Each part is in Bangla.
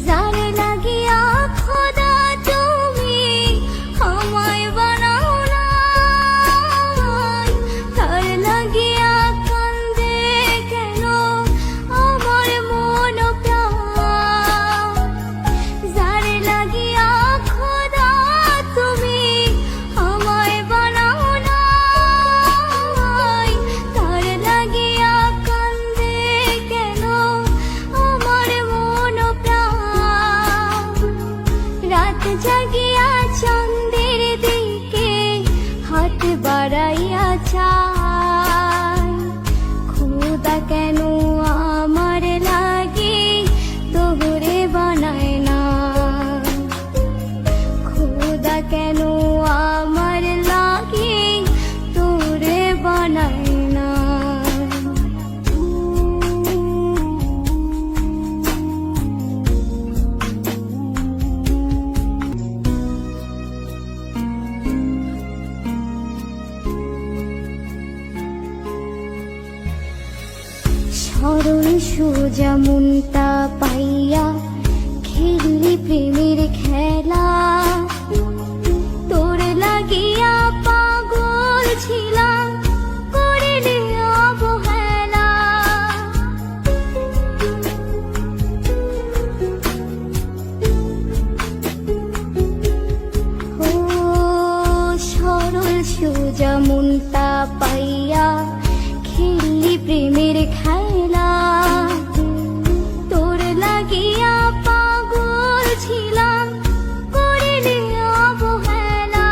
যার লাগিয়া খোদা তুমি আমায় বানাও না, তার লাগিয়া কান্দে কেন আমার মন প্রাণ। যার লাগিয়া খোদা তুমি আমায় বানাও না, তার লাগিয়া কান্দে কেন আমার মন প্রাণ। রাত জাগিয়া চাঁদের দিকে হাত বাড়াইয়া চাই, খোদা কেন আমার লাগি তোরে বানায় না, খোদা কেন আমার লাগি তোরে বানায় না। সরল সোজা মনটা পাইয়া খেললি প্রেমের খেলা, তোর লাগিয়া পাগল ছিলাম করিলি অবহেলা। ও সরল সোজা মনটা পাইয়া খেললি প্রেমের খেলা, তোর লাগিয়া পাগল ছিলাম করিলি অবহেলা।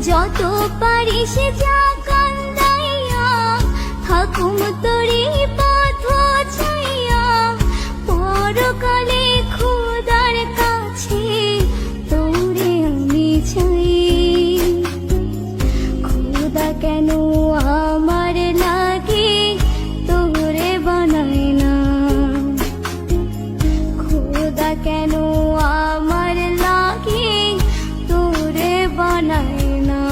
যত পারিস যা কান্দাইয়া থাকুম তোরি পথ ছাইয়া, পরকালে খোদার কাছে তোরে আমি চাই। খোদা কেন আমার লাগে তোরে বানায় না, খোদা কেন আমার লাগে তোরে বানায় না।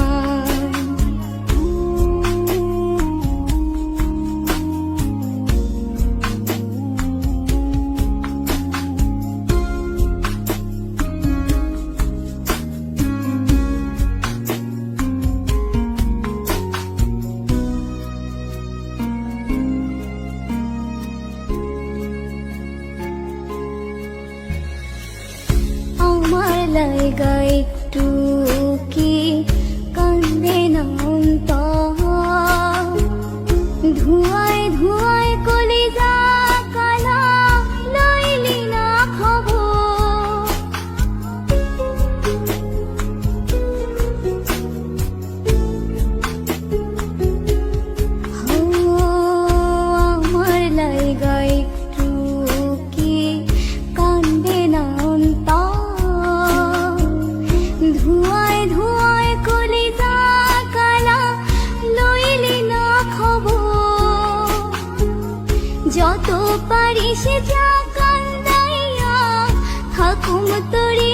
আমার লাগা একটু কি কান্দে না অন্তর, ধোঁয়ায় ধোঁয়ায় কলিজা কালা লইলি না খবর। আমার লাগা একটু কি কান্দে না অন্তর, ধোঁয়ায় ধোঁয়ায় কলিজা কালা লইলি না খবর। যত পারিস যা কান্দাইয়া থাকুম তোরি